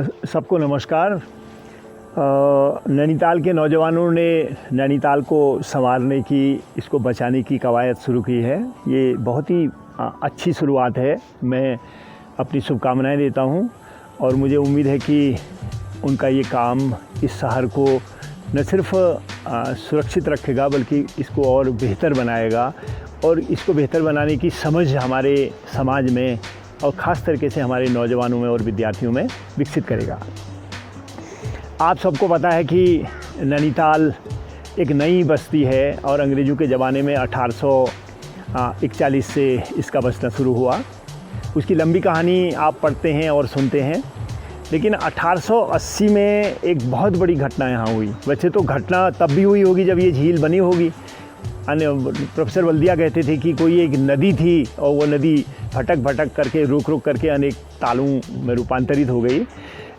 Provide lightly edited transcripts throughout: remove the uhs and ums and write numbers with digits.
सबको नमस्कार। नैनीताल के नौजवानों ने नैनीताल को संवारने की, इसको बचाने की कवायद शुरू की है। ये बहुत ही अच्छी शुरुआत है। मैं अपनी शुभकामनाएं देता हूं और मुझे उम्मीद है कि उनका ये काम इस शहर को न सिर्फ सुरक्षित रखेगा बल्कि इसको और बेहतर बनाएगा और इसको बेहतर बनाने की समझ हमारे समाज में और ख़ास तरीके से हमारे नौजवानों में और विद्यार्थियों में विकसित करेगा। आप सबको पता है कि नैनीताल एक नई बस्ती है और अंग्रेज़ों के ज़माने में 1841 से इसका बसना शुरू हुआ। उसकी लंबी कहानी आप पढ़ते हैं और सुनते हैं, लेकिन 1880 में एक बहुत बड़ी घटना यहाँ हुई। वैसे तो घटना तब भी हुई होगी जब ये झील बनी होगी। प्रोफेसर बल्दिया कहते थे कि कोई एक नदी थी और वो नदी भटक भटक करके रुक करके अनेक तालों में रूपांतरित हो गई,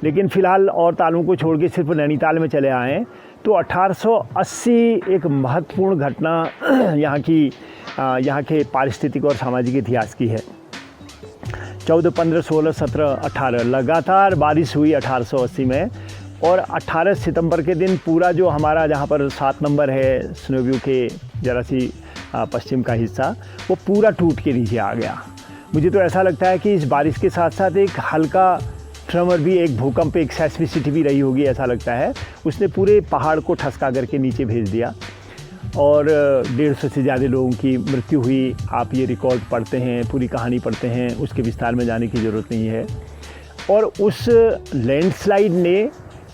लेकिन फ़िलहाल और तालों को छोड़ के सिर्फ नैनीताल में चले आए हैं। तो 1880 एक महत्वपूर्ण घटना यहाँ के पारिस्थितिक और सामाजिक इतिहास की है। 14, 15, 16, 17, 18 लगातार बारिश हुई 1880 में और 18 सितंबर के दिन पूरा जो हमारा जहाँ पर 7 नंबर है स्नोव्यू के ज़रा सी पश्चिम का हिस्सा, वो पूरा टूट के नीचे आ गया। मुझे तो ऐसा लगता है कि इस बारिश के साथ साथ एक हल्का ट्रमर भी, एक भूकंप, एक सेस्मिसिटी भी रही होगी, ऐसा लगता है। उसने पूरे पहाड़ को ठसका करके नीचे भेज दिया और 150 से ज़्यादा लोगों की मृत्यु हुई। आप ये रिकॉर्ड पढ़ते हैं, पूरी कहानी पढ़ते हैं, उसके विस्तार में जाने की ज़रूरत नहीं है। और उस लैंडस्लाइड ने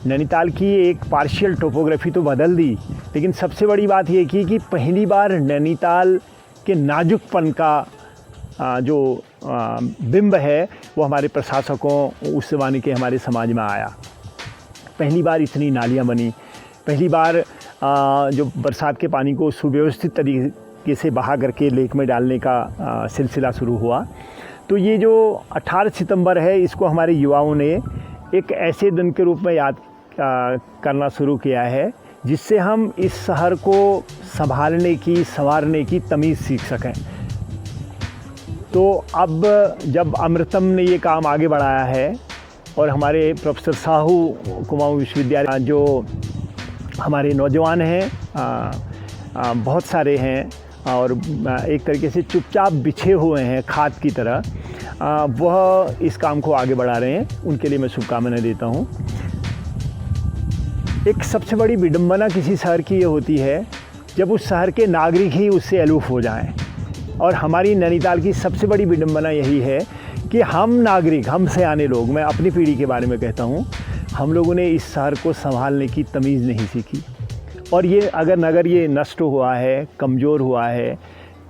नैनीताल की एक पार्शियल टोपोग्राफी तो बदल दी, लेकिन सबसे बड़ी बात ये की कि पहली बार नैनीताल के नाजुकपन का जो बिंब है वो हमारे प्रशासकों, उस ज़माने के हमारे समाज में आया। पहली बार इतनी नालियाँ बनी, पहली बार जो बरसात के पानी को सुव्यवस्थित तरीके से बहा करके लेक में डालने का सिलसिला शुरू हुआ। तो ये जो 18 सितंबर है, इसको हमारे युवाओं ने एक ऐसे दिन के रूप में याद करना शुरू किया है जिससे हम इस शहर को संभालने की, संवारने की तमीज़ सीख सकें। तो अब जब अमृतम ने ये काम आगे बढ़ाया है और हमारे प्रोफेसर साहू कुमाऊं विश्वविद्यालय जो हमारे नौजवान हैं, बहुत सारे हैं और एक तरीके से चुपचाप बिछे हुए हैं खाद की तरह, वह इस काम को आगे बढ़ा रहे हैं। उनके लिए मैं शुभकामनाएं देता हूं। एक सबसे बड़ी विडंबना किसी शहर की ये होती है जब उस शहर के नागरिक ही उससे अलूफ हो जाएं। और हमारी नैनीताल की सबसे बड़ी विडंबना यही है कि हम नागरिक, हम सयाने लोग, मैं अपनी पीढ़ी के बारे में कहता हूँ, हम लोगों ने इस शहर को संभालने की तमीज़ नहीं सीखी। और ये अगर ये नष्ट हुआ है, कमज़ोर हुआ है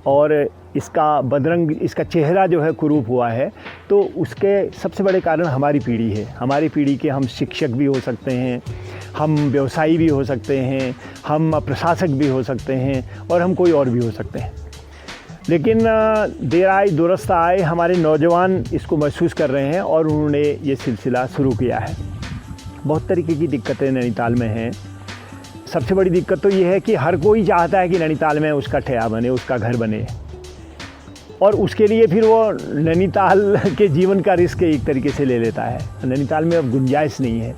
और इसका बदरंग, इसका चेहरा जो है कुरूप हुआ है, तो उसके सबसे बड़े कारण हमारी पीढ़ी है। हमारी पीढ़ी के हम शिक्षक भी हो सकते हैं, हम व्यवसायी भी हो सकते हैं, हम प्रशासक भी हो सकते हैं और हम कोई और भी हो सकते हैं। लेकिन देर आए दुरुस्त आए, हमारे नौजवान इसको महसूस कर रहे हैं और उन्होंने ये सिलसिला शुरू किया है। बहुत तरीके की दिक्कतें नैनीताल में हैं। सबसे बड़ी दिक्कत तो ये है कि हर कोई चाहता है कि नैनीताल में उसका ठेया बने, उसका घर बने, और उसके लिए फिर वो नैनीताल के जीवन का रिस्क एक तरीके से ले लेता है। नैनीताल में अब गुंजाइश नहीं है।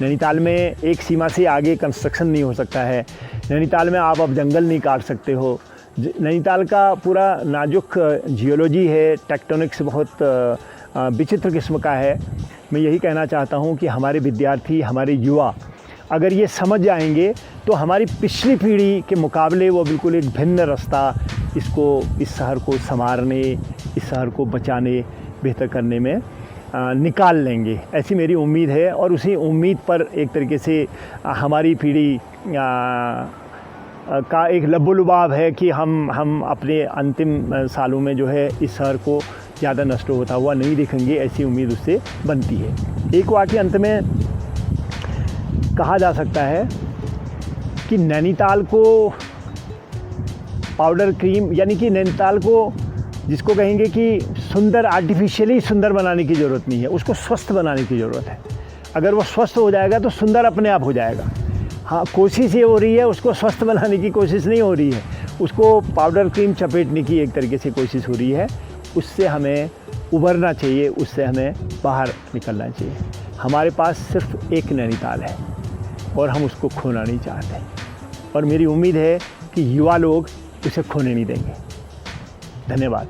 नैनीताल में एक सीमा से आगे कंस्ट्रक्शन नहीं हो सकता है। नैनीताल में आप अब जंगल नहीं काट सकते हो। नैनीताल का पूरा नाजुक जियोलॉजी है, टेक्टोनिक्स बहुत विचित्र किस्म का है। मैं यही कहना चाहता हूँ कि हमारे विद्यार्थी, हमारे युवा अगर ये समझ जाएंगे तो हमारी पिछली पीढ़ी के मुकाबले वो बिल्कुल एक भिन्न रास्ता इस शहर को संवारने, इस शहर को बचाने, बेहतर करने में निकाल लेंगे, ऐसी मेरी उम्मीद है। और उसी उम्मीद पर एक तरीके से हमारी पीढ़ी का एक लबोलुबाव है कि हम अपने अंतिम सालों में जो है इस शहर को ज़्यादा नष्ट होता हुआ नहीं देखेंगे, ऐसी उम्मीद उससे बनती है। एक वाक्य अंत में कहा जा सकता है कि नैनीताल को पाउडर क्रीम, यानी कि नैनीताल को जिसको कहेंगे कि सुंदर, आर्टिफिशियली सुंदर बनाने की ज़रूरत नहीं है, उसको स्वस्थ बनाने की ज़रूरत है। अगर वो स्वस्थ हो जाएगा तो सुंदर अपने आप हो जाएगा। हाँ, कोशिश ये हो रही है, उसको स्वस्थ बनाने की कोशिश नहीं हो रही है, उसको पाउडर क्रीम चपेटने की एक तरीके से कोशिश हो रही है। उससे हमें उभरना चाहिए, उससे हमें बाहर निकलना चाहिए। हमारे पास सिर्फ एक नैनीताल है और हम उसको खोना नहीं चाहते, और मेरी उम्मीद है कि युवा लोग उसे खोने नहीं देंगे। धन्यवाद।